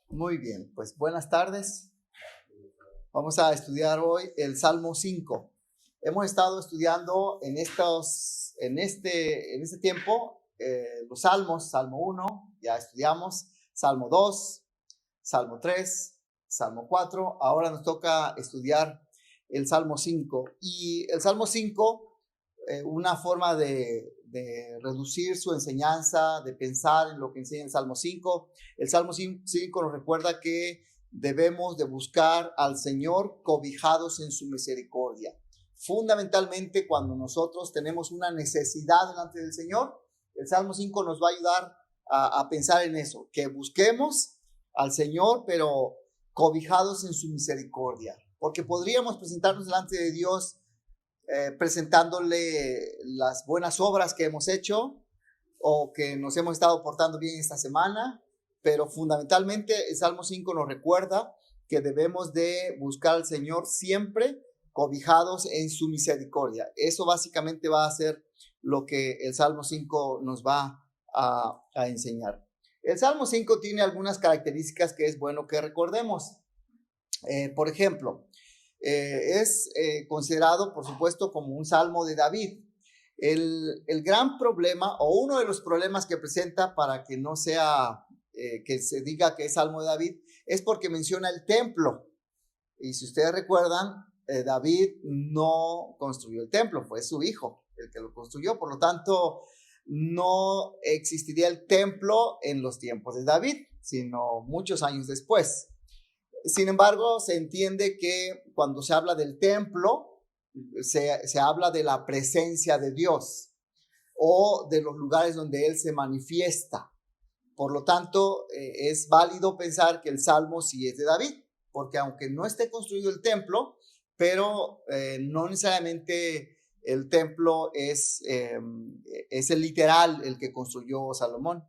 Muy bien, pues buenas tardes. Vamos a estudiar hoy el Salmo 5. Hemos estado estudiando en este tiempo los salmos, Salmo 1, ya estudiamos, Salmo 2, Salmo 3, Salmo 4. Ahora nos toca estudiar el Salmo 5. Y el Salmo 5, una forma de reducir su enseñanza, de pensar en lo que enseña el Salmo 5. El Salmo 5 nos recuerda que debemos de buscar al Señor cobijados en su misericordia. Fundamentalmente, cuando nosotros tenemos una necesidad delante del Señor, el Salmo 5 nos va a ayudar a pensar en eso, que busquemos al Señor, pero cobijados en su misericordia, porque podríamos presentarnos delante de Dios presentándole las buenas obras que hemos hecho o que nos hemos estado portando bien esta semana, pero fundamentalmente el Salmo 5 nos recuerda que debemos de buscar al Señor siempre cobijados en su misericordia. Eso básicamente va a ser lo que el Salmo 5 nos va a enseñar. El Salmo 5 tiene algunas características que es bueno que recordemos. Por ejemplo, es considerado, por supuesto, como un salmo de David. El gran problema, o uno de los problemas que presenta para que no sea, que se diga que es salmo de David, es porque menciona el templo. Y si ustedes recuerdan, David no construyó el templo, fue su hijo el que lo construyó. Por lo tanto, no existiría el templo en los tiempos de David, sino muchos años después. Sin embargo, se entiende que cuando se habla del templo, se habla de la presencia de Dios o de los lugares donde Él se manifiesta. Por lo tanto, es válido pensar que el Salmo sí es de David, porque aunque no esté construido el templo, pero no necesariamente el templo es el literal el que construyó Salomón.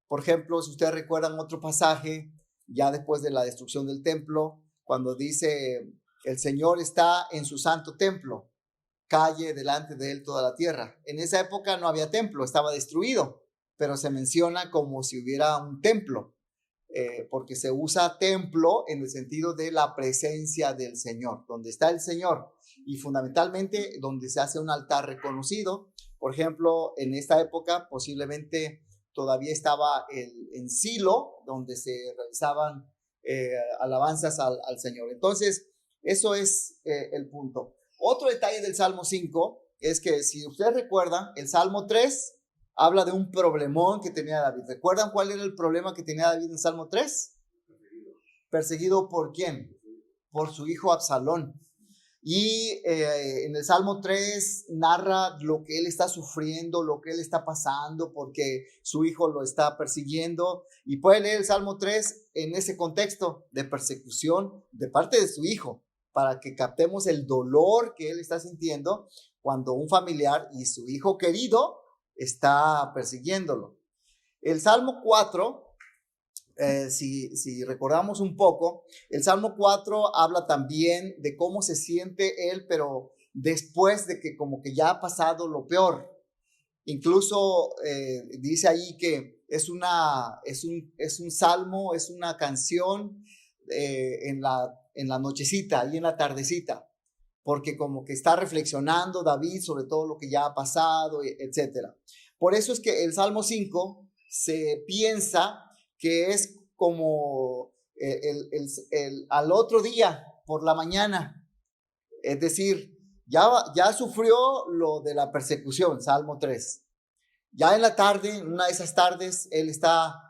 Por ejemplo, si ustedes recuerdan otro pasaje, ya después de la destrucción del templo, cuando dice, el Señor está en su santo templo, calle delante de él toda la tierra. En esa época no había templo, estaba destruido, pero se menciona como si hubiera un templo, porque se usa templo en el sentido de la presencia del Señor, donde está el Señor, y fundamentalmente donde se hace un altar reconocido. Por ejemplo, en esta época posiblemente todavía estaba en Silo, donde se realizaban alabanzas al Señor. Entonces, eso es el punto. Otro detalle del Salmo 5 es que, si ustedes recuerdan, el Salmo 3 habla de un problemón que tenía David. ¿Recuerdan cuál era el problema que tenía David en el Salmo 3? ¿Perseguido por quién? Por su hijo Absalón. Y en el Salmo 3 narra lo que él está sufriendo, lo que él está pasando porque su hijo lo está persiguiendo. Y puede leer el Salmo 3 en ese contexto de persecución de parte de su hijo, para que captemos el dolor que él está sintiendo cuando un familiar y su hijo querido está persiguiéndolo. El Salmo 4... si recordamos un poco, el Salmo 4 habla también de cómo se siente él, pero después de que como que ya ha pasado lo peor. Incluso dice ahí que es un salmo, es una canción en la nochecita y en la tardecita, porque como que está reflexionando David sobre todo lo que ya ha pasado, etc. Por eso es que el Salmo 5 se piensa que es como al otro día por la mañana, es decir, ya sufrió lo de la persecución, Salmo 3. Ya en la tarde, en una de esas tardes, él está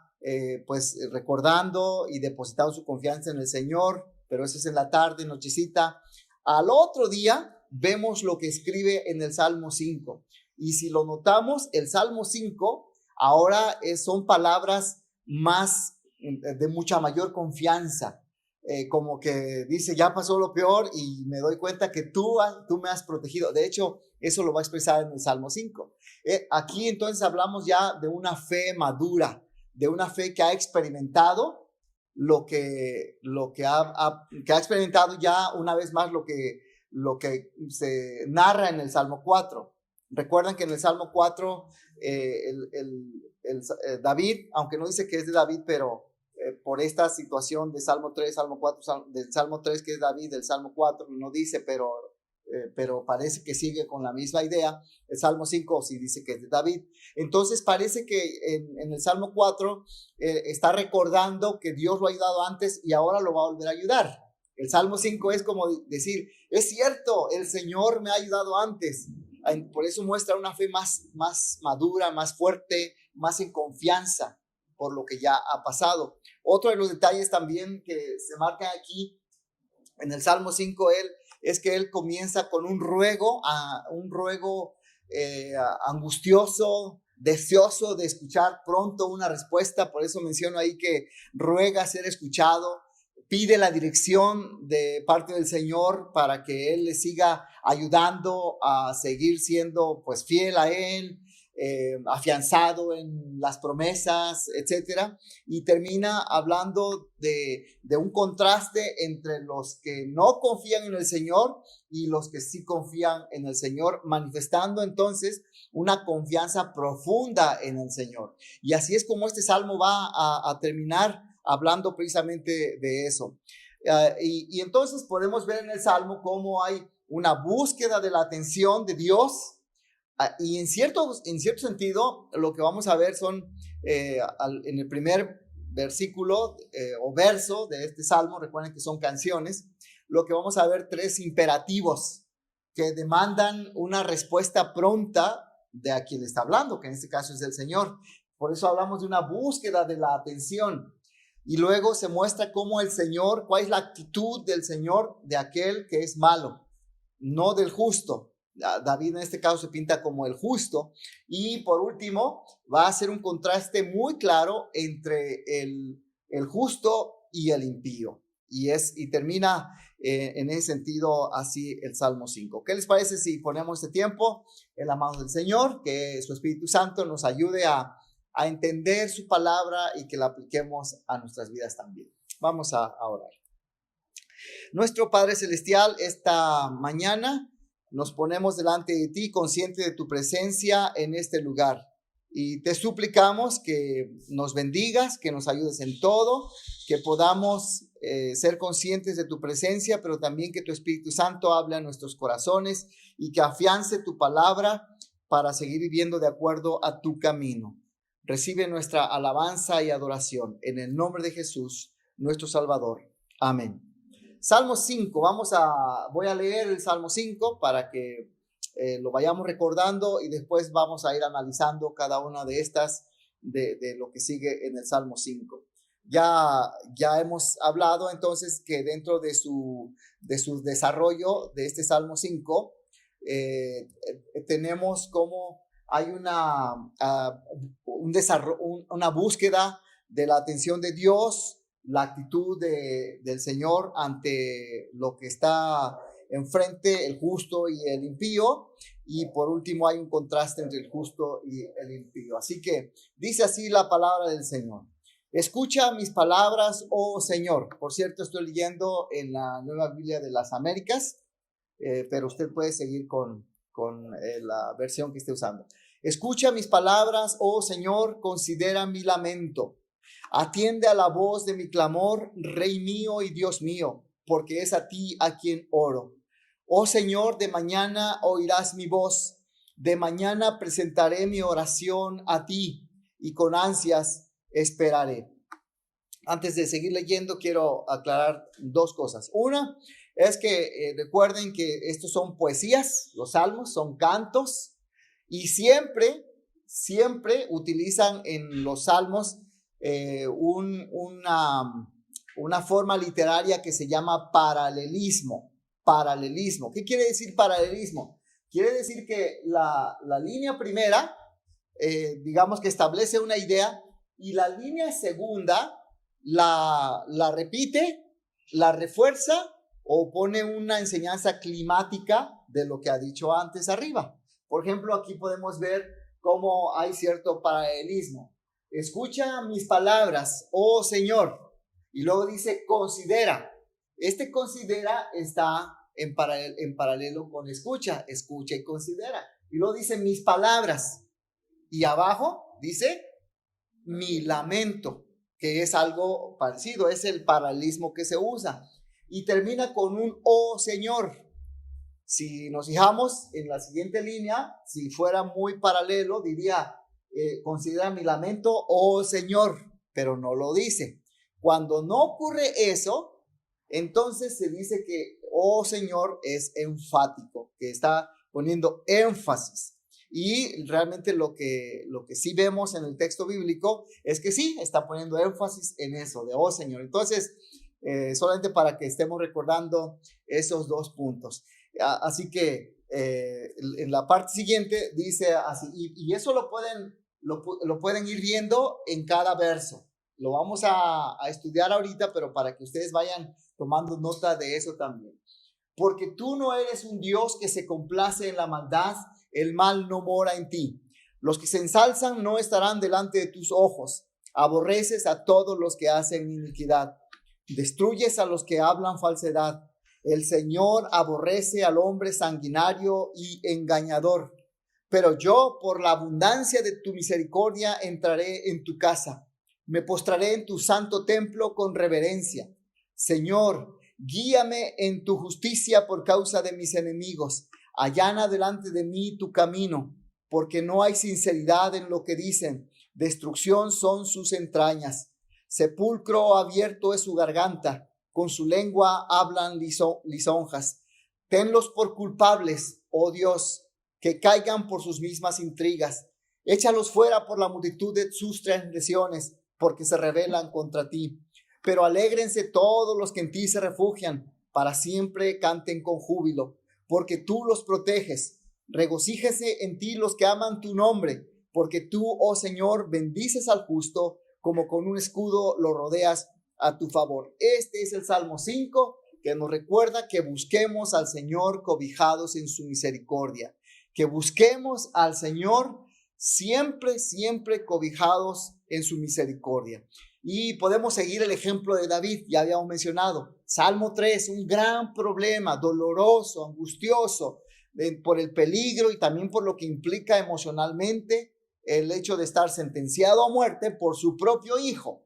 pues recordando y depositando su confianza en el Señor, pero eso es en la tarde, nochecita. Al otro día vemos lo que escribe en el Salmo 5. Y si lo notamos, el Salmo 5 ahora son palabras más de mucha mayor confianza, como que dice, ya pasó lo peor y me doy cuenta que tú me has protegido. De hecho, eso lo va a expresar en el Salmo 5. Aquí entonces hablamos ya de una fe madura, de una fe que ha experimentado que ha experimentado ya una vez más lo que se narra en el Salmo 4. Recuerdan que en el Salmo 4 David, aunque no dice que es de David, pero por esta situación de Salmo 3, Salmo 4, del Salmo 3 que es David, del Salmo 4 no dice, pero parece que sigue con la misma idea. El Salmo 5 sí dice que es de David. Entonces parece que en el Salmo 4 está recordando que Dios lo ha ayudado antes y ahora lo va a volver a ayudar. El Salmo 5 es como decir, es cierto, el Señor me ha ayudado antes. Por eso muestra una fe más madura, más fuerte, más en confianza por lo que ya ha pasado. Otro de los detalles también que se marcan aquí en el Salmo 5 es que él comienza con un ruego angustioso, deseoso de escuchar pronto una respuesta. Por eso menciono ahí que ruega ser escuchado, pide la dirección de parte del Señor para que Él le siga ayudando a seguir siendo pues fiel a Él, afianzado en las promesas, etcétera. Y termina hablando de un contraste entre los que no confían en el Señor y los que sí confían en el Señor, manifestando entonces una confianza profunda en el Señor. Y así es como este salmo va a terminar hablando precisamente de eso. Y entonces podemos ver en el salmo cómo hay una búsqueda de la atención de Dios. Y en cierto sentido, lo que vamos a ver son, en el primer versículo o verso de este salmo, recuerden que son canciones, lo que vamos a ver 3 imperativos que demandan una respuesta pronta de a quien está hablando, que en este caso es el Señor. Por eso hablamos de una búsqueda de la atención. Y luego se muestra cómo el Señor, cuál es la actitud del Señor de aquel que es malo, no del justo. David en este caso se pinta como el justo. Y por último, va a hacer un contraste muy claro entre el justo y el impío. Y termina en ese sentido así el Salmo 5. ¿Qué les parece si ponemos este tiempo en la mano del Señor? Que su Espíritu Santo nos ayude a entender su palabra y que la apliquemos a nuestras vidas también. Vamos a orar. Nuestro Padre Celestial, esta mañana nos ponemos delante de ti, consciente de tu presencia en este lugar. Y te suplicamos que nos bendigas, que nos ayudes en todo, que podamos ser conscientes de tu presencia, pero también que tu Espíritu Santo hable a nuestros corazones y que afiance tu palabra para seguir viviendo de acuerdo a tu camino. Recibe nuestra alabanza y adoración en el nombre de Jesús, nuestro Salvador. Amén. Salmo 5, voy a leer el Salmo 5 para que lo vayamos recordando y después vamos a ir analizando cada una de estas, de lo que sigue en el Salmo 5. Ya hemos hablado entonces que dentro de su desarrollo de este Salmo 5, tenemos como hay una búsqueda de la atención de Dios, la actitud del Señor ante lo que está enfrente, el justo y el impío, y por último hay un contraste entre el justo y el impío. Así que dice así la palabra del Señor: escucha mis palabras, oh Señor. Por cierto, estoy leyendo en la Nueva Biblia de las Américas, pero usted puede seguir con la versión que esté usando. Escucha mis palabras, oh Señor, considera mi lamento. Atiende a la voz de mi clamor, Rey mío y Dios mío, porque es a ti a quien oro. Oh Señor, de mañana oirás mi voz. De mañana presentaré mi oración a ti y con ansias esperaré. Antes de seguir leyendo, quiero aclarar 2 cosas. Una es que recuerden que estos son poesías, los salmos son cantos, y siempre utilizan en los salmos una forma literaria que se llama paralelismo. ¿Qué quiere decir paralelismo? Quiere decir que la línea primera, digamos que establece una idea, y la línea segunda la repite, la refuerza o pone una enseñanza climática de lo que ha dicho antes arriba. Por ejemplo, aquí podemos ver cómo hay cierto paralelismo. Escucha mis palabras, oh Señor. Y luego dice, considera. Este considera está en paralelo con escucha y considera. Y luego dice, mis palabras. Y abajo dice, mi lamento. que es algo parecido, es el paralelismo que se usa. Y termina con un oh Señor. Si nos fijamos en la siguiente línea, si fuera muy paralelo, diría, considera mi lamento, oh Señor, pero no lo dice. Cuando no ocurre eso, entonces se dice que oh Señor es enfático, que está poniendo énfasis. Y realmente lo que sí vemos en el texto bíblico es que sí, está poniendo énfasis en eso, de oh Señor. Entonces, solamente para que estemos recordando esos dos puntos. Así que en la parte siguiente dice así, y eso lo pueden ir viendo en cada verso. Lo vamos a estudiar ahorita, pero para que ustedes vayan tomando nota de eso también. Porque tú no eres un Dios que se complace en la maldad, el mal no mora en ti. Los que se ensalzan no estarán delante de tus ojos. Aborreces a todos los que hacen iniquidad. Destruyes a los que hablan falsedad. El Señor aborrece al hombre sanguinario y engañador. Pero yo, por la abundancia de tu misericordia, entraré en tu casa. Me postraré en tu santo templo con reverencia. Señor, guíame en tu justicia por causa de mis enemigos. Allana delante de mí tu camino, porque no hay sinceridad en lo que dicen. Destrucción son sus entrañas. Sepulcro abierto es su garganta. Con su lengua hablan lisonjas. Tenlos por culpables, oh Dios, que caigan por sus mismas intrigas. Échalos fuera por la multitud de sus transgresiones, porque se rebelan contra ti. Pero alégrense todos los que en ti se refugian, para siempre canten con júbilo, porque tú los proteges. Regocíjese en ti los que aman tu nombre, porque tú, oh Señor, bendices al justo, como con un escudo lo rodeas a tu favor. Este es el Salmo 5, que nos recuerda que busquemos al Señor cobijados en su misericordia, que busquemos al Señor siempre, siempre cobijados en su misericordia. Y podemos seguir el ejemplo de David, ya habíamos mencionado. Salmo 3, un gran problema, doloroso, angustioso, por el peligro y también por lo que implica emocionalmente el hecho de estar sentenciado a muerte por su propio hijo.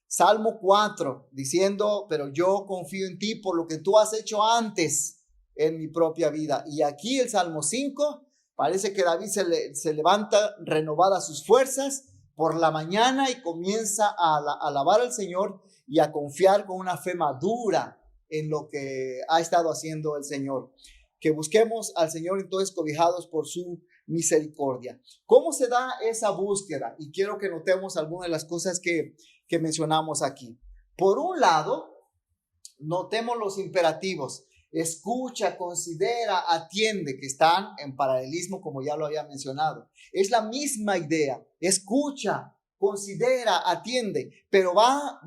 Salmo 4, diciendo, pero yo confío en ti por lo que tú has hecho antes en mi propia vida. Y aquí el Salmo 5, parece que David se levanta renovadas sus fuerzas por la mañana y comienza a alabar al Señor y a confiar con una fe madura en lo que ha estado haciendo el Señor. Que busquemos al Señor entonces cobijados por su misericordia. ¿Cómo se da esa búsqueda? Y quiero que notemos algunas de las cosas que mencionamos aquí. Por un lado, notemos los imperativos. Escucha, considera, atiende, que están en paralelismo como ya lo había mencionado. Es la misma idea. Escucha, considera, atiende, pero va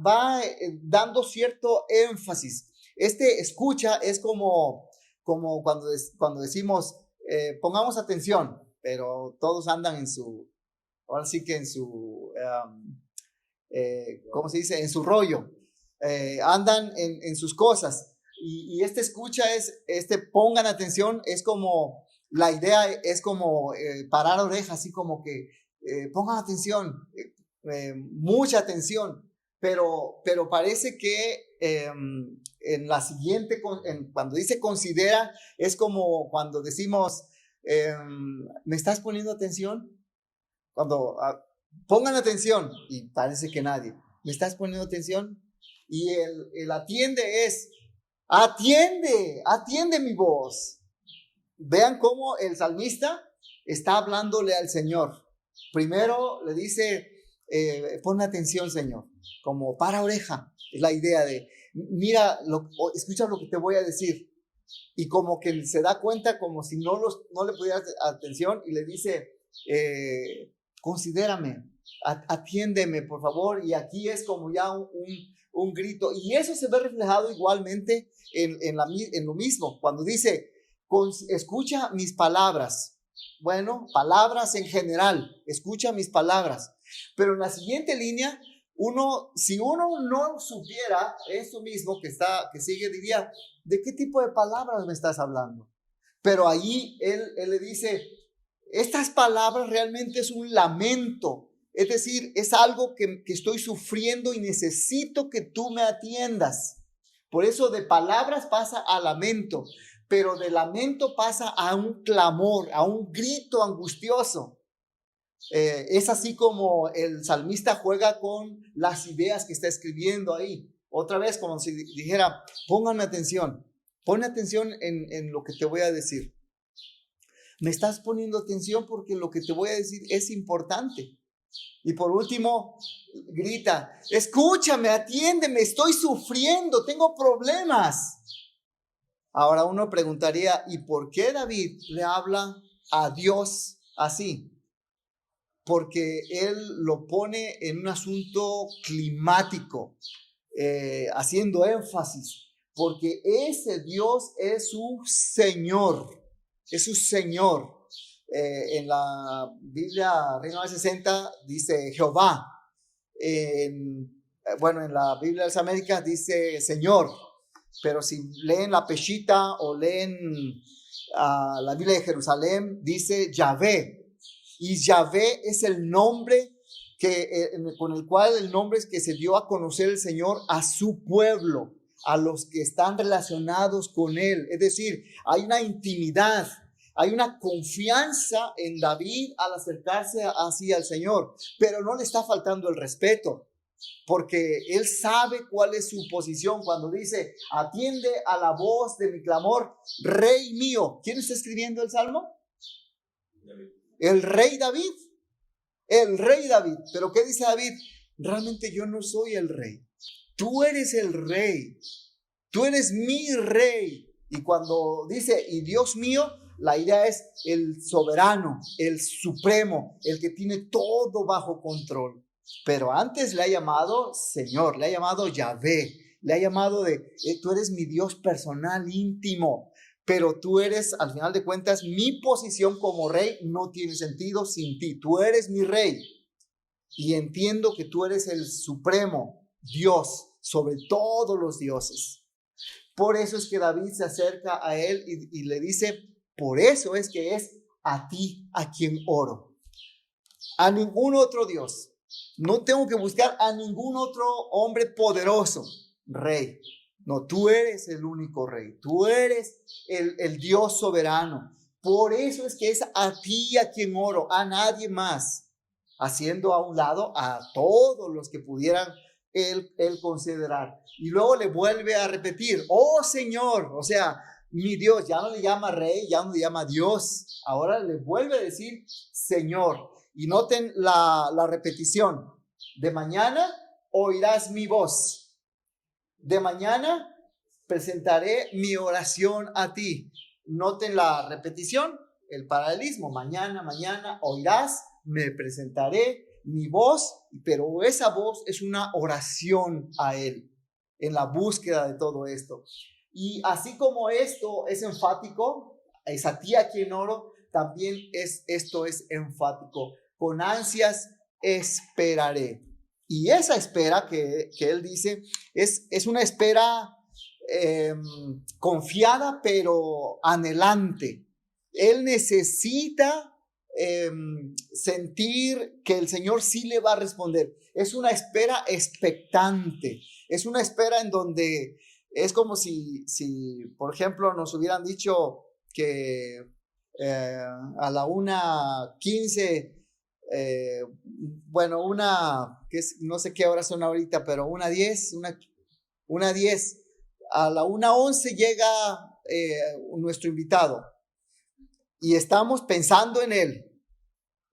dando cierto énfasis. Este escucha es como cuando decimos pongamos atención, pero todos andan ahora sí que en su, ¿cómo se dice? En su rollo. Andan en sus cosas. Y este escucha pongan atención, es como, la idea es como parar orejas, así como que pongan atención, mucha atención, pero parece que en la siguiente, cuando dice considera, es como cuando decimos, ¿me estás poniendo atención? Cuando pongan atención, y parece que nadie, ¿me estás poniendo atención? Y el atiende es, atiende mi voz. Vean cómo el salmista está hablándole al Señor. Primero le dice, pon atención, Señor, como para oreja. Es la idea de, mira, escucha lo que te voy a decir. Y como que se da cuenta como si no le pudiera atención y le dice, considérame, atiéndeme, por favor. Y aquí es como ya un grito. Y eso se ve reflejado igualmente en lo mismo. Cuando dice, escucha mis palabras. Bueno, palabras en general, escucha mis palabras. Pero en la siguiente línea, si uno no supiera eso mismo que sigue, diría, ¿de qué tipo de palabras me estás hablando? Pero ahí él le dice, estas palabras realmente es un lamento, Es decir, es algo que estoy sufriendo y necesito que tú me atiendas. Por eso de palabras pasa a lamento, pero de lamento pasa a un clamor, a un grito angustioso. Es así como el salmista juega con las ideas que está escribiendo ahí. Otra vez, como si dijera, pónganme atención, pon atención en lo que te voy a decir. Me estás poniendo atención porque lo que te voy a decir es importante. Y por último, grita, escúchame, atiéndeme, estoy sufriendo, tengo problemas. Ahora uno preguntaría, ¿y por qué David le habla a Dios así? Porque él lo pone en un asunto climático, haciendo énfasis, porque ese Dios es su Señor, es su Señor. En la Biblia Reina de 60 dice Jehová. En la Biblia de las Américas dice Señor, pero si leen la Peshita o leen la Biblia de Jerusalén, dice Yahvé. Y Yahvé es el nombre con el cual el nombre es que se dio a conocer el Señor a su pueblo, a los que están relacionados con él. Es decir, hay una intimidad, hay una confianza en David al acercarse así al Señor, pero no le está faltando el respeto, porque él sabe cuál es su posición cuando dice, atiende a la voz de mi clamor, Rey mío. ¿Quién está escribiendo el Salmo? David. El Rey David. El Rey David. ¿Pero qué dice David? Realmente yo no soy el Rey. Tú eres el Rey. Tú eres mi Rey. Y cuando dice, y Dios mío, la idea es el soberano, el supremo, el que tiene todo bajo control. Pero antes le ha llamado Señor, le ha llamado Yahvé, le ha llamado tú eres mi Dios personal, íntimo, pero tú eres, al final de cuentas, mi posición como rey no tiene sentido sin ti. Tú eres mi rey y entiendo que tú eres el supremo Dios sobre todos los dioses. Por eso es que David se acerca a él y le dice, por eso es que es a ti a quien oro, a ningún otro Dios. No tengo que buscar a ningún otro hombre poderoso, rey. No, tú eres el único rey. Tú eres el Dios soberano. Por eso es que es a ti a quien oro, a nadie más. Haciendo a un lado a todos los que pudieran él considerar. Y luego le vuelve a repetir, oh Señor, o sea, mi Dios. Ya no le llama rey, ya no le llama Dios. Ahora le vuelve a decir Señor. Y noten la repetición. De mañana oirás mi voz. De mañana presentaré mi oración a ti. Noten la repetición, el paralelismo. Mañana oirás, me presentaré mi voz, pero esa voz es una oración a él en la búsqueda de todo esto. Y así como esto es enfático, es a ti a quien oro, también esto es enfático. Con ansias esperaré. Y esa espera que él dice es una espera confiada pero anhelante. Él necesita sentir que el Señor sí le va a responder. Es una espera expectante. Es una espera en donde es como si por ejemplo, nos hubieran dicho que a la 1:15, que no sé qué horas son ahorita, pero 1:10, a la 1:11 llega nuestro invitado y estamos pensando en él.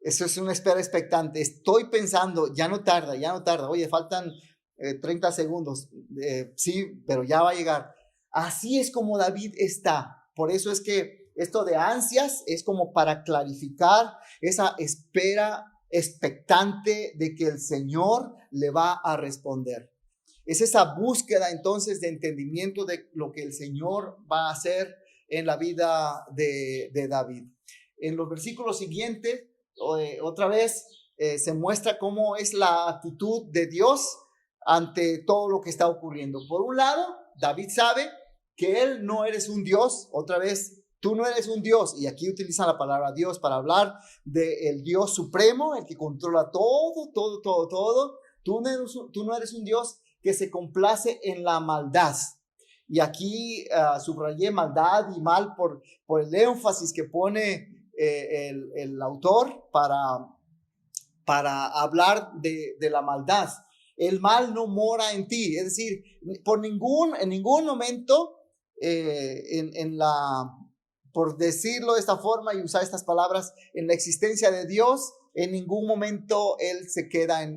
Eso es una espera expectante. Estoy pensando, ya no tarda. Oye, faltan 30 segundos. Sí, pero ya va a llegar. Así es como David está. Por eso es que esto de ansias es como para clarificar esa espera expectante de que el Señor le va a responder. Es esa búsqueda entonces de entendimiento de lo que el Señor va a hacer en la vida de David. En los versículos siguientes, otra vez se muestra cómo es la actitud de Dios ante todo lo que está ocurriendo. Por un lado, David sabe que él no eres un Dios, otra vez Tú no eres un Dios, y aquí utilizan la palabra Dios para hablar del Dios supremo, el que controla todo, todo, todo, todo. Tú no eres un Dios que se complace en la maldad. Y aquí subrayé maldad y mal por el énfasis que pone el autor para hablar de la maldad. El mal no mora en ti, es decir, en ningún momento por decirlo de esta forma y usar estas palabras, en la existencia de Dios, en ningún momento Él se queda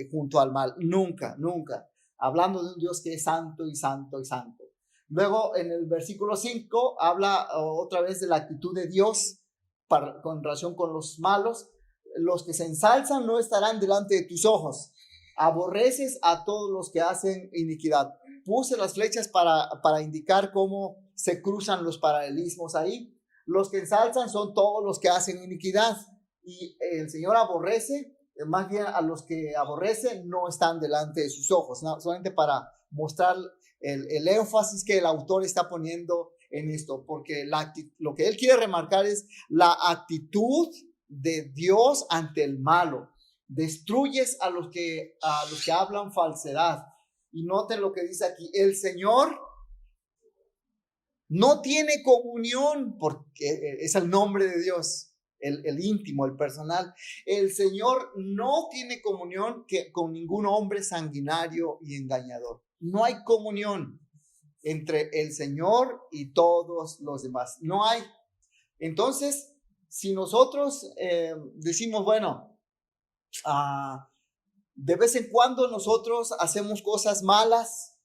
junto al mal. Nunca, nunca. Hablando de un Dios que es santo y santo y santo. Luego, en el versículo 5, habla otra vez de la actitud de Dios con relación con los malos. Los que se ensalzan no estarán delante de tus ojos. Aborreces a todos los que hacen iniquidad. Puse las flechas para indicar cómo se cruzan los paralelismos ahí. Los que ensalzan son todos los que hacen iniquidad. Y el Señor aborrece, más bien a los que aborrece no están delante de sus ojos, ¿no? Solamente para mostrar el énfasis que el autor está poniendo en esto, porque lo que él quiere remarcar es la actitud de Dios ante el malo. Destruyes a los que hablan falsedad. Y noten lo que dice aquí: el Señor no tiene comunión, porque es el nombre de Dios, el íntimo, el personal. El Señor no tiene comunión con ningún hombre sanguinario y engañador. No hay comunión entre el Señor y todos los demás. No hay. Entonces, si nosotros decimos, bueno, de vez en cuando nosotros hacemos cosas malas,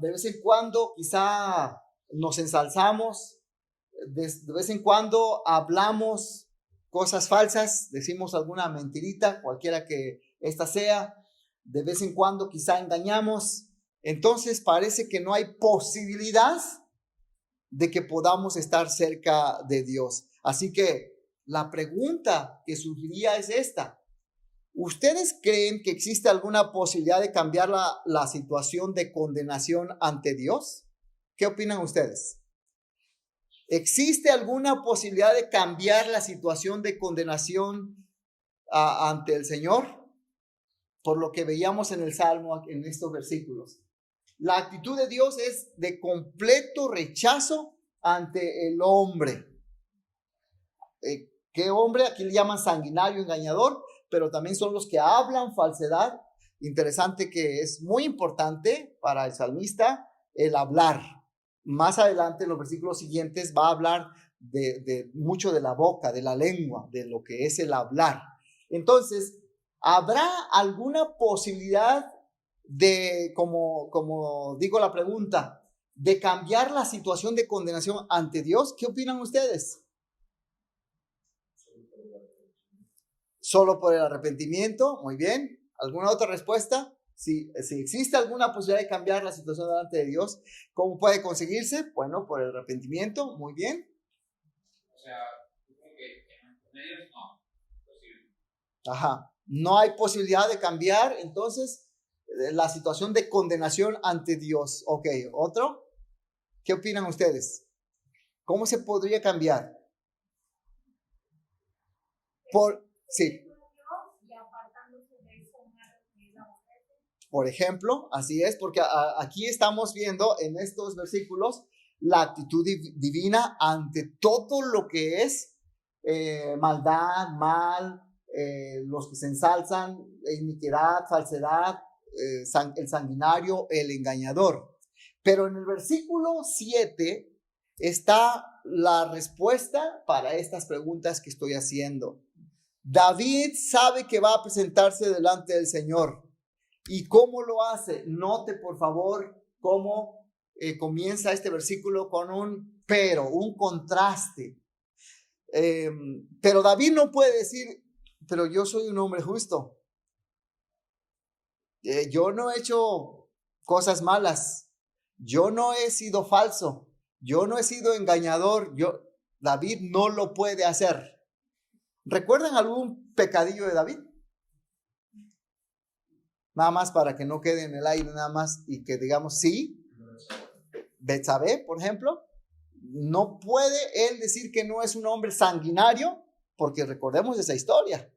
de vez en cuando quizá nos ensalzamos, de vez en cuando hablamos cosas falsas, decimos alguna mentirita, cualquiera que ésta sea, de vez en cuando quizá engañamos, entonces parece que no hay posibilidad de que podamos estar cerca de Dios. Así que la pregunta que surgiría es esta: ¿ustedes creen que existe alguna posibilidad de cambiar la situación de condenación ante Dios? ¿Qué opinan ustedes? ¿Existe alguna posibilidad de cambiar la situación de condenación ante el Señor? Por lo que veíamos en el Salmo, en estos versículos. La actitud de Dios es de completo rechazo ante el hombre. ¿Qué hombre? Aquí le llaman sanguinario, engañador, pero también son los que hablan falsedad. Interesante que es muy importante para el salmista el hablar. Más adelante, en los versículos siguientes, va a hablar de mucho de la boca, de la lengua, de lo que es el hablar. Entonces, ¿habrá alguna posibilidad de, como digo la pregunta, de cambiar la situación de condenación ante Dios? ¿Qué opinan ustedes? Solo por el arrepentimiento. Muy bien. ¿Alguna otra respuesta? Si existe alguna posibilidad de cambiar la situación delante de Dios, ¿cómo puede conseguirse? Bueno, por el arrepentimiento. Muy bien. O sea, creo que en ellos no es posible. Ajá. No hay posibilidad de cambiar, entonces, la situación de condenación ante Dios. Ok, ¿otro? ¿Qué opinan ustedes? ¿Cómo se podría cambiar? Sí. Por ejemplo, así es, porque aquí estamos viendo en estos versículos la actitud divina ante todo lo que es maldad, mal, los que se ensalzan, iniquidad, falsedad, el sanguinario, el engañador. Pero en el versículo 7 está la respuesta para estas preguntas que estoy haciendo. David sabe que va a presentarse delante del Señor. ¿Y cómo lo hace? Note, por favor, cómo comienza este versículo con un pero, un contraste. Pero David no puede decir, pero yo soy un hombre justo. Yo no he hecho cosas malas. Yo no he sido falso. Yo no he sido engañador. David no lo puede hacer. ¿Recuerdan algún pecadillo de David? Nada más para que no quede en el aire, nada más, y que digamos sí. Betsabé, por ejemplo. No puede él decir que no es un hombre sanguinario, porque recordemos esa historia.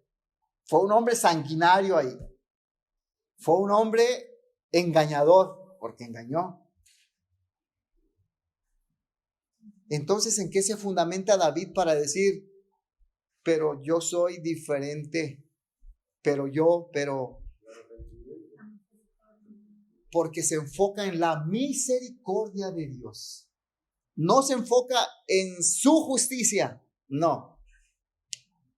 Fue un hombre sanguinario ahí. Fue un hombre engañador, porque engañó. Entonces, ¿en qué se fundamenta David para decir, pero yo soy diferente, pero porque se enfoca en la misericordia de Dios. No se enfoca en su justicia, no.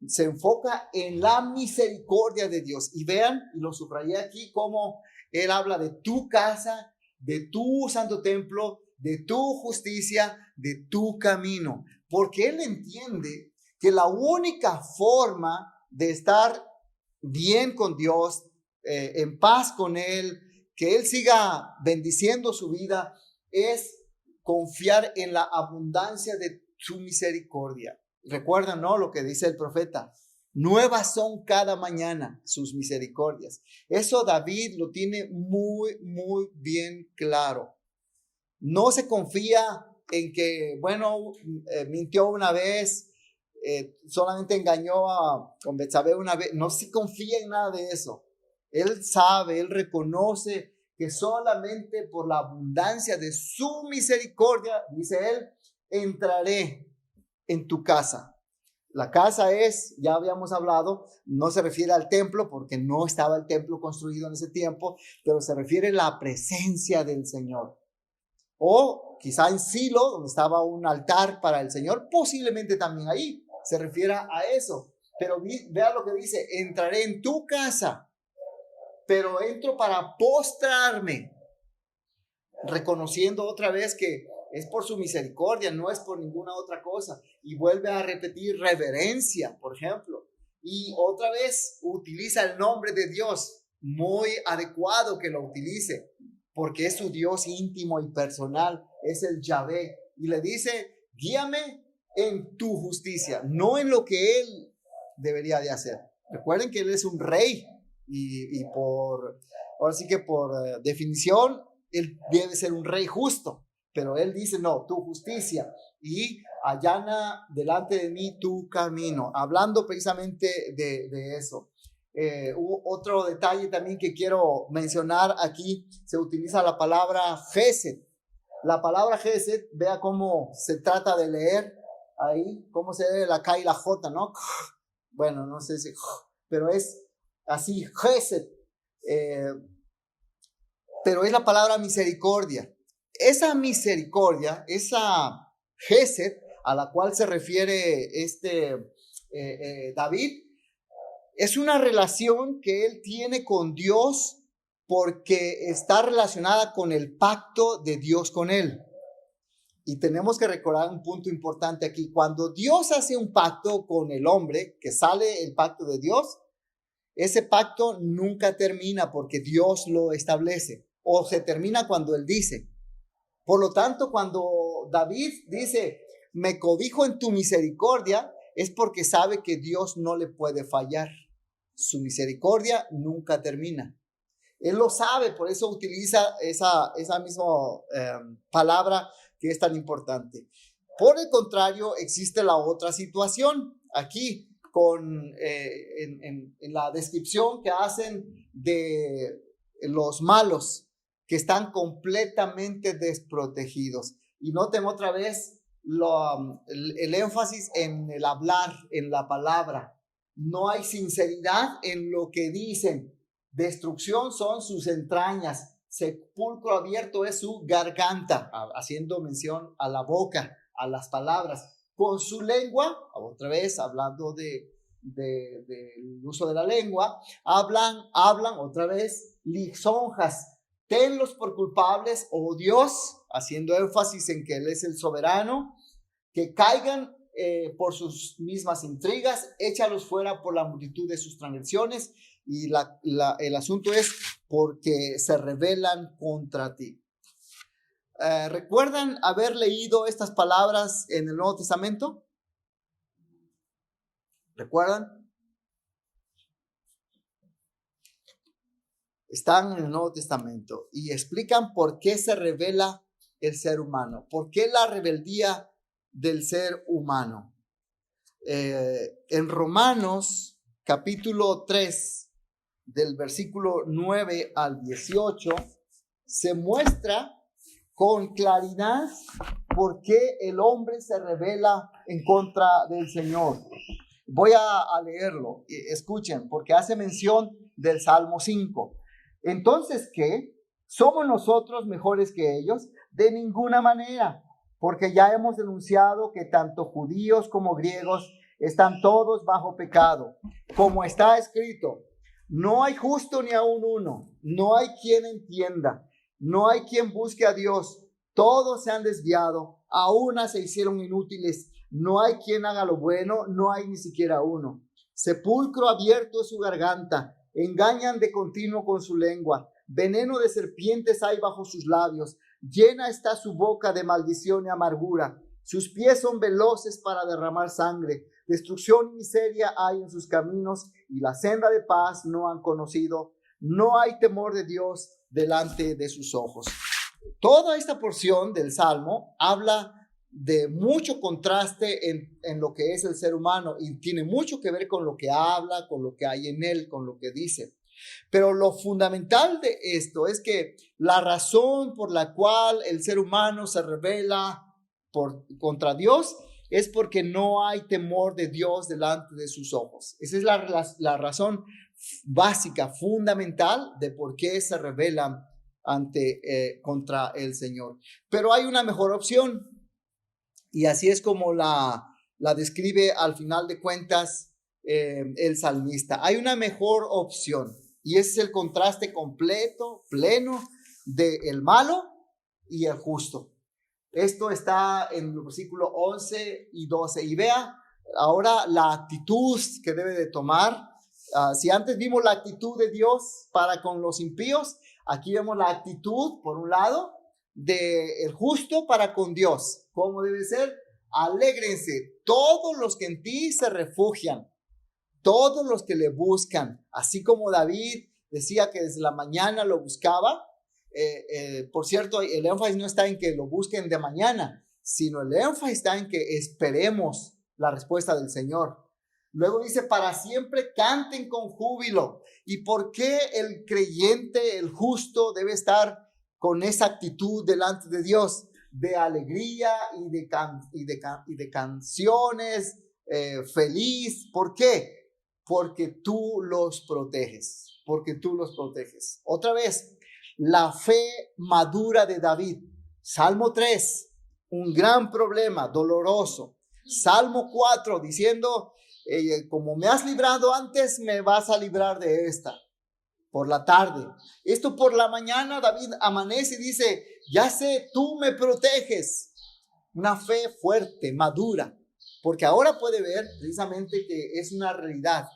Se enfoca en la misericordia de Dios. Y vean, y lo subrayé aquí, cómo él habla de tu casa, de tu santo templo, de tu justicia, de tu camino. Porque él entiende que la única forma de estar bien con Dios, en paz con él, que él siga bendiciendo su vida, es confiar en la abundancia de su misericordia. Recuerdan, ¿no? Lo que dice el profeta. Nuevas son cada mañana sus misericordias. Eso David lo tiene muy, muy bien claro. No se confía en que, bueno, mintió una vez, solamente engañó con Betsabé una vez. No se confía en nada de eso. Él sabe, él reconoce que solamente por la abundancia de su misericordia, dice él, entraré en tu casa. La casa es, ya habíamos hablado, no se refiere al templo porque no estaba el templo construido en ese tiempo, pero se refiere a la presencia del Señor. O quizá en Silo, donde estaba un altar para el Señor, posiblemente también ahí se refiera a eso. Pero vea lo que dice, entraré en tu casa, pero entro para postrarme, reconociendo otra vez que es por su misericordia, no es por ninguna otra cosa. Y vuelve a repetir reverencia, por ejemplo. Y otra vez utiliza el nombre de Dios, muy adecuado que lo utilice, porque es su Dios íntimo y personal, es el Yahvé. Y le dice, guíame en tu justicia, no en lo que él debería de hacer. Recuerden que él es un rey y ahora sí que por definición, él debe ser un rey justo. Pero él dice, no, tu justicia y allana delante de mí tu camino. Hablando precisamente de eso. Otro detalle también que quiero mencionar aquí, se utiliza la palabra Gesed. La palabra Gesed, vea cómo se trata de leer ahí, cómo se lee la K y la J, ¿no? Bueno, no sé si, pero es así, Gesed. Pero es la palabra misericordia. Esa misericordia, esa Gesed a la cual se refiere David, es una relación que él tiene con Dios porque está relacionada con el pacto de Dios con él. Y tenemos que recordar un punto importante aquí. Cuando Dios hace un pacto con el hombre, que sale el pacto de Dios, ese pacto nunca termina porque Dios lo establece, o se termina cuando él dice. Por lo tanto, cuando David dice, me cobijo en tu misericordia, es porque sabe que Dios no le puede fallar. Su misericordia nunca termina. Él lo sabe, por eso utiliza esa misma palabra que es tan importante. Por el contrario, existe la otra situación aquí, en la descripción que hacen de los malos, que están completamente desprotegidos. Y noten otra vez el énfasis en el hablar, en la palabra. No hay sinceridad en lo que dicen. Destrucción son sus entrañas. Sepulcro abierto es su garganta, haciendo mención a la boca, a las palabras. Con su lengua, otra vez hablando del uso de la lengua, hablan otra vez lisonjas. Tenlos por culpables, oh Dios, haciendo énfasis en que Él es el soberano, que caigan por sus mismas intrigas, échalos fuera por la multitud de sus transgresiones, y el asunto es porque se rebelan contra ti. ¿Recuerdan haber leído estas palabras en el Nuevo Testamento? ¿Recuerdan? Están en el Nuevo Testamento y explican por qué se revela el ser humano, por qué la rebeldía del ser humano. En Romanos capítulo 3, del versículo 9 al 18, se muestra con claridad por qué el hombre se rebela en contra del Señor. Voy a leerlo, escuchen, porque hace mención del Salmo 5. Entonces, ¿qué? ¿Somos nosotros mejores que ellos? De ninguna manera, porque ya hemos denunciado que tanto judíos como griegos están todos bajo pecado. Como está escrito, no hay justo ni aun uno, no hay quien entienda, no hay quien busque a Dios, todos se han desviado, a una se hicieron inútiles, no hay quien haga lo bueno, no hay ni siquiera uno. Sepulcro abierto es su garganta, engañan de continuo con su lengua, veneno de serpientes hay bajo sus labios, llena está su boca de maldición y amargura, sus pies son veloces para derramar sangre, destrucción y miseria hay en sus caminos, y la senda de paz no han conocido, no hay temor de Dios delante de sus ojos. Toda esta porción del Salmo habla de mucho contraste en lo que es el ser humano y tiene mucho que ver con lo que habla, con lo que hay en él, con lo que dice. Pero lo fundamental de esto es que la razón por la cual el ser humano se rebela contra Dios es porque no hay temor de Dios delante de sus ojos. Esa es la razón básica, fundamental de por qué se rebelan contra el Señor. Pero hay una mejor opción, y así es como la describe al final de cuentas el salmista. Hay una mejor opción, y ese es el contraste completo, pleno, del malo y el justo. Esto está en el versículo 11 y 12. Y vea ahora la actitud que debe de tomar. Si antes vimos la actitud de Dios para con los impíos, aquí vemos la actitud, por un lado, del justo para con Dios. ¿Cómo debe ser? Alégrense todos los que en ti se refugian, todos los que le buscan. Así como David decía que desde la mañana lo buscaba. Por cierto, el énfasis no está en que lo busquen de mañana, sino el énfasis está en que esperemos la respuesta del Señor. Luego dice, para siempre canten con júbilo. ¿Y por qué el creyente, el justo, debe estar con esa actitud delante de Dios? De alegría y de canciones, feliz. ¿Por qué? Porque tú los proteges. Porque tú los proteges. Otra vez, la fe madura de David. Salmo 3, un gran problema, doloroso. Salmo 4, diciendo, como me has librado antes, me vas a librar de esta. Por la tarde. Esto por la mañana, David amanece y dice, ya sé, tú me proteges. Una fe fuerte, madura. Porque ahora puede ver precisamente que es una realidad.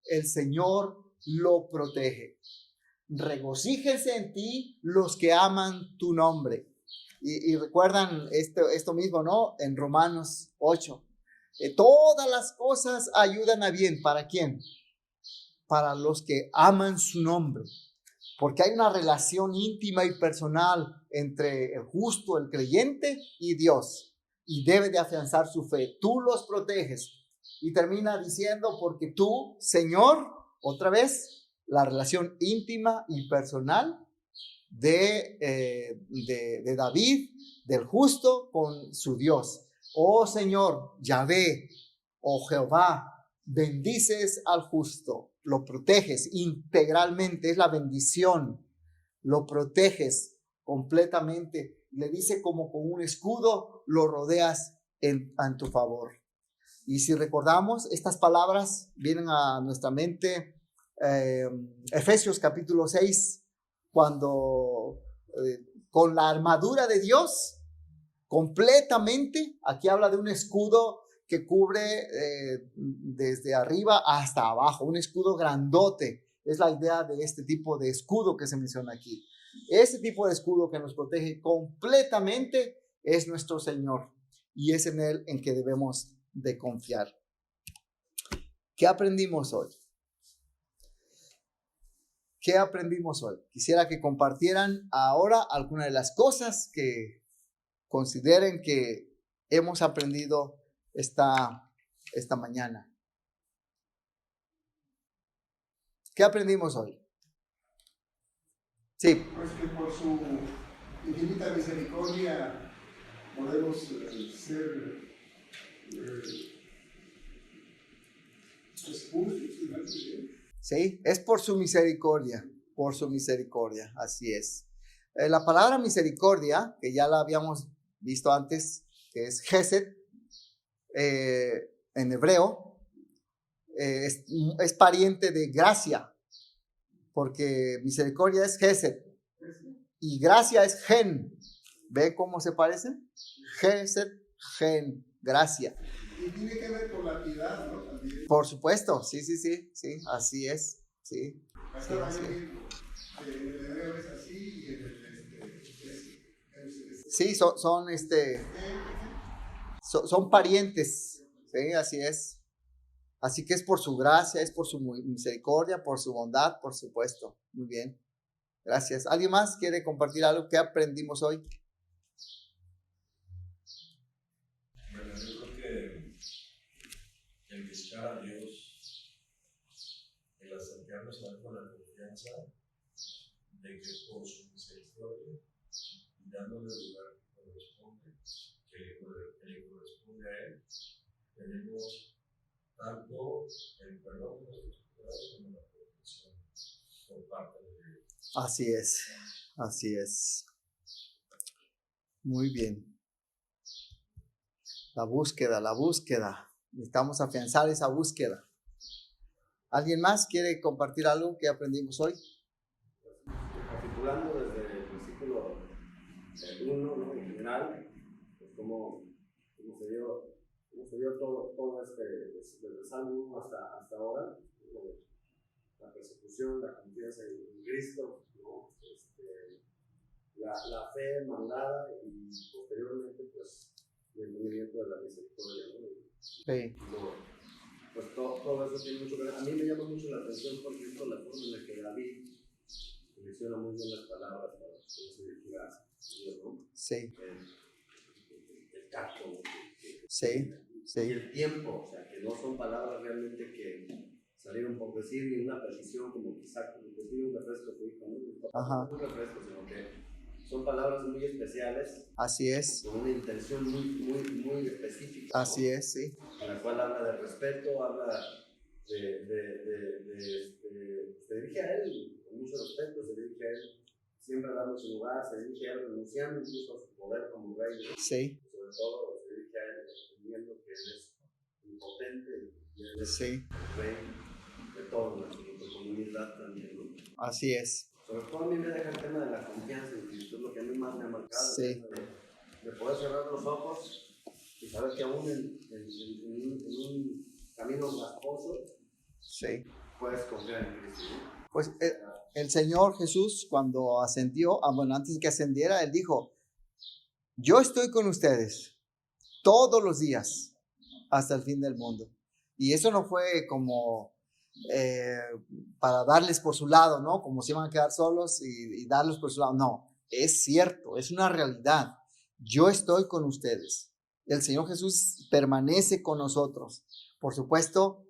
El Señor lo protege. Regocíjense en ti los que aman tu nombre. Y recuerdan esto mismo, ¿no? En Romanos 8. Todas las cosas ayudan a bien. ¿Para quién? Para los que aman su nombre. Porque hay una relación íntima y personal entre el justo, el creyente y Dios. Y debe de afianzar su fe. Tú los proteges. Y termina diciendo, porque tú, Señor, otra vez, la relación íntima y personal de David, del justo, con su Dios. Oh Señor, Yahvé, oh Jehová, bendices al justo, lo proteges integralmente, es la bendición, lo proteges completamente. Le dice como con un escudo, lo rodeas en tu favor. Y si recordamos, estas palabras vienen a nuestra mente. Efesios capítulo 6, cuando con la armadura de Dios completamente, aquí habla de un escudo que cubre desde arriba hasta abajo, un escudo grandote. Es la idea de este tipo de escudo que se menciona aquí. Ese tipo de escudo que nos protege completamente es nuestro Señor, y es en Él en que debemos de confiar. ¿Qué aprendimos hoy? ¿Qué aprendimos hoy? Quisiera que compartieran ahora algunas de las cosas que consideren que hemos aprendido esta mañana? ¿Qué aprendimos hoy? Sí. Pues que por su infinita misericordia podemos ser justos. Sí, es por su misericordia, así es. La palabra misericordia, que ya la habíamos visto antes, que es Gesed, en hebreo, es pariente de gracia, porque misericordia es Gesed y gracia es Gen. ¿Ve cómo se parecen? Gesed, Gen, gracia. Y tiene que ver con la piedad, ¿no? También. Por supuesto, sí, así es, sí. Hasta el hebreo es así y sí, son parientes, sí, así es. Así que es por su gracia, es por su misericordia, por su bondad, por supuesto. Muy bien, gracias. ¿Alguien más quiere compartir algo que aprendimos hoy? Bueno, yo creo que el buscar a Dios, el acercarnos a Él con la confianza de que por su misericordia, y dándole el lugar que corresponde, que le corresponde a Él, tenemos tanto el perdón de nuestros pecados como la protección por parte de Dios. Así es. Muy bien. La búsqueda. Necesitamos afianzar esa búsqueda. ¿Alguien más quiere compartir algo que aprendimos hoy? Recapitulando desde el versículo 1, ¿no? En general, pues cómo se dio todo desde el Salmo 1 hasta ahora, ¿no? La persecución, la confianza en Cristo, ¿no? La fe mandada y posteriormente pues el entendimiento de la misericordia, ¿no? Sí. Pues todo eso tiene mucho que ver. A mí me llama mucho la atención, por ejemplo, la forma en la que David selecciona muy bien las palabras para que se dirija a Dios, ¿no? Sí. El tacto, ¿no? Sí. Y el tiempo, o sea, que no son palabras realmente que salieron por decir ni una precisión como quizá como que tiene un refresco tu hijo, ¿no? Ajá. No es un refresco, sino que son palabras muy especiales. Así es. Con una intención muy específica, ¿no? Así es, sí. En la cual habla de respeto, habla se dirige a él con mucho respeto, se dirige a él siempre dando su lugar, se dirige a él renunciando incluso a su poder como rey, ¿no? Sí. Sobre todo se dirige a él entendiendo que él es impotente y él es Sí. el rey de todo, ¿no? Con humildad también, ¿no? Así es. Sobre todo a mí me deja el tema de la confianza en Cristo, es lo que a mí más me ha marcado, Sí. de poder cerrar los ojos y saber que aún en un camino rasposo, Sí. puedes confiar en Cristo, ¿no? Pues el Señor Jesús, cuando ascendió, antes de que ascendiera, Él dijo: yo estoy con ustedes todos los días hasta el fin del mundo. Y eso no fue como para darles por su lado, ¿no? Como se iban a quedar solos y darles por su lado. No, es cierto, es una realidad. Yo estoy con ustedes. El Señor Jesús permanece con nosotros. Por supuesto,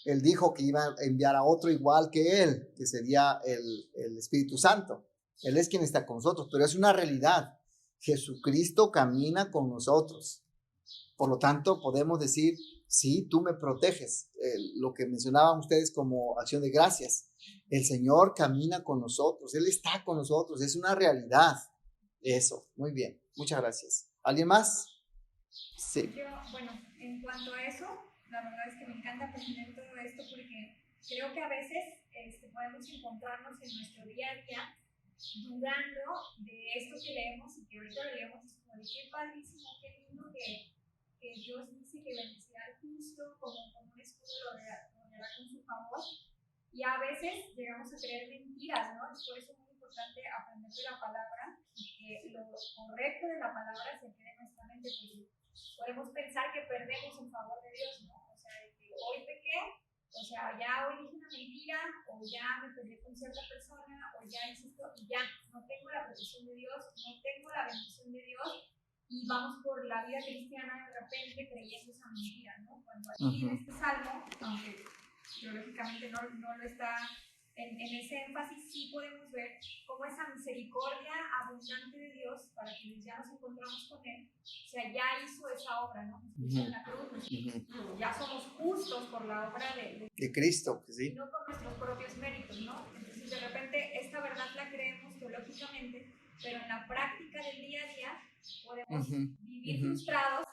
Él dijo que iba a enviar a otro igual que Él, que sería el Espíritu Santo. Él es quien está con nosotros, pero es una realidad. Jesucristo camina con nosotros. Por lo tanto, podemos decir: sí, tú me proteges. Lo que mencionaban ustedes como acción de gracias. El Señor camina con nosotros. Él está con nosotros. Es una realidad. Eso. Muy bien. Muchas gracias. ¿Alguien más? Sí. Bueno, en cuanto a eso, la verdad es que me encanta aprender todo esto porque creo que a veces podemos encontrarnos en nuestro día a día dudando de esto que leemos y que ahorita lo leemos, es como de qué padrísimo, qué lindo que Dios dice que bendecirá al justo como un escudo lo rodeará con su favor, y a veces llegamos a creer mentiras, ¿no? Es por eso muy importante aprender de la palabra y que lo correcto de la palabra se quede en nuestra mente, porque podemos pensar que perdemos en favor de Dios, ¿no? O sea, de que hoy pequé, o sea, ya hoy dije una mentira, o ya me peleé con cierta persona, o ya insisto, y ya no tengo la protección de Dios, no tengo la bendición de Dios, y vamos por la vida cristiana de repente creyendo esa mentira, ¿no? Cuando aquí en este salmo, aunque teológicamente no lo está en ese énfasis, sí podemos ver cómo esa misericordia abundante de Dios para quienes ya nos encontramos con Él, o sea, ya hizo esa obra, ¿no? En la cruz, ya somos justos por la obra de Cristo, ¿sí? No por nuestros propios méritos, ¿no? Entonces, de repente, esta verdad la creemos teológicamente, pero en la práctica del día a día podemos vivir frustrados,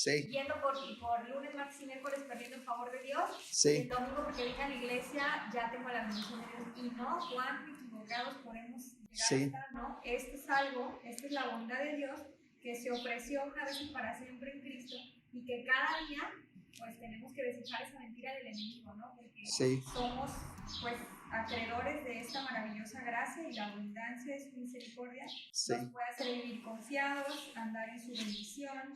yendo por lunes, martes y miércoles perdiendo en favor de Dios, y el domingo porque dije a la iglesia ya tengo la bendición de Dios, y no, cuán equivocados podemos llegar a estar, ¿no? Esta es la bondad de Dios que se ofreció una vez y para siempre en Cristo, y que cada día pues tenemos que desechar esa mentira del enemigo, ¿no? Porque somos pues acreedores de esta maravillosa gracia, y la abundancia de su misericordia nos puede hacer vivir confiados, andar en su bendición.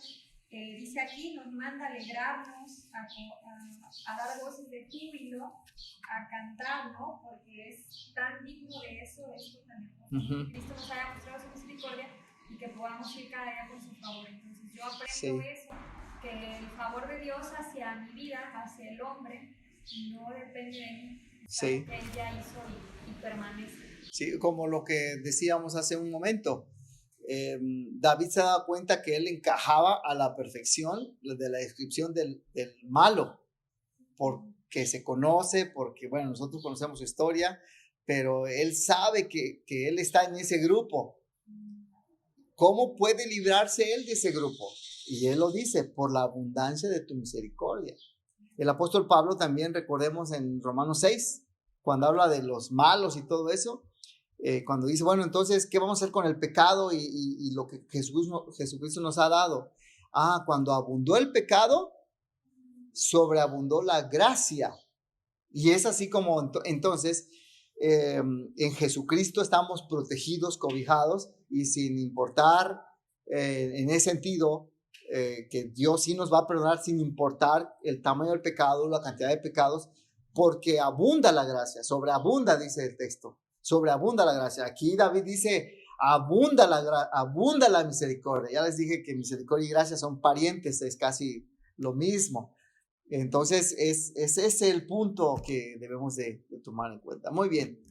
Dice aquí, nos manda a alegrarnos, a dar voces de júbilo, a cantar, ¿no? Porque es tan digno de eso, esto tan hermoso. Cristo nos haya mostrado su misericordia y que podamos ir cada día con su favor. Entonces yo aprendo eso, que el favor de Dios hacia mi vida, hacia el hombre, no depende de mí, que Él ya hizo y permanece. Sí, como lo que decíamos hace un momento. David se daba cuenta que él encajaba a la perfección de la descripción del malo, porque se conoce, porque bueno, nosotros conocemos su historia, pero él sabe que él está en ese grupo. ¿Cómo puede librarse él de ese grupo? Y él lo dice, por la abundancia de tu misericordia. El apóstol Pablo también, recordemos en Romanos 6, cuando habla de los malos y todo eso, cuando dice, bueno, entonces, ¿qué vamos a hacer con el pecado y lo que Jesucristo nos ha dado? Cuando abundó el pecado, sobreabundó la gracia. Y es así como entonces en Jesucristo estamos protegidos, cobijados, y sin importar en ese sentido que Dios sí nos va a perdonar sin importar el tamaño del pecado, la cantidad de pecados, porque abunda la gracia, sobreabunda, dice el texto. Sobreabunda la gracia. Aquí David dice, abunda la misericordia. Ya les dije que misericordia y gracia son parientes, es casi lo mismo. Entonces, ese es el punto que debemos de tomar en cuenta. Muy bien.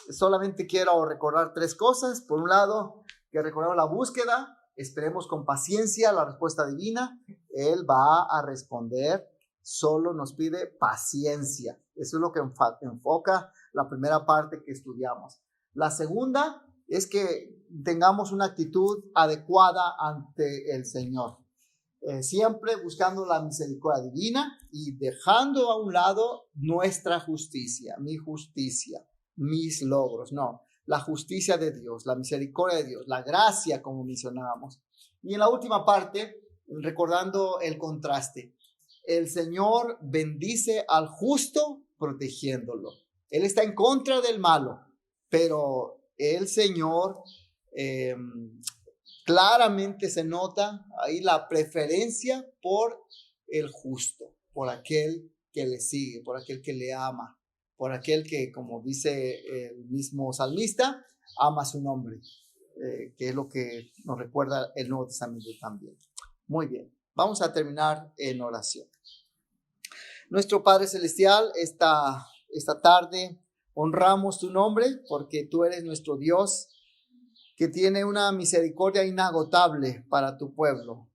Solamente quiero recordar 3 cosas. Por un lado, que recordamos la búsqueda. Esperemos con paciencia la respuesta divina. Él va a responder. Solo nos pide paciencia. Eso es lo que enfoca la primera parte que estudiamos. La segunda es que tengamos una actitud adecuada ante el Señor. Siempre buscando la misericordia divina y dejando a un lado nuestra justicia, mi justicia, mis logros. No, la justicia de Dios, la misericordia de Dios, la gracia, como mencionábamos. Y en la última parte, recordando el contraste. El Señor bendice al justo protegiéndolo. Él está en contra del malo, pero el Señor claramente se nota ahí la preferencia por el justo, por aquel que le sigue, por aquel que le ama, por aquel que, como dice el mismo salmista, ama su nombre, que es lo que nos recuerda el Nuevo Testamento también. Muy bien, vamos a terminar en oración. Nuestro Padre Celestial, esta tarde honramos tu nombre porque tú eres nuestro Dios que tiene una misericordia inagotable para tu pueblo.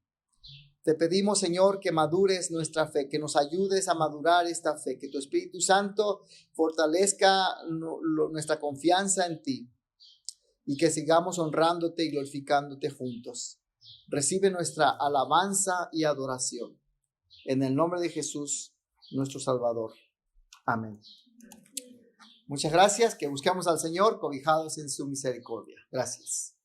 Te pedimos, Señor, que madures nuestra fe, que nos ayudes a madurar esta fe, que tu Espíritu Santo fortalezca nuestra confianza en ti y que sigamos honrándote y glorificándote juntos. Recibe nuestra alabanza y adoración. En el nombre de Jesús, nuestro Salvador. Amén. Muchas gracias, que busquemos al Señor cobijados en su misericordia. Gracias.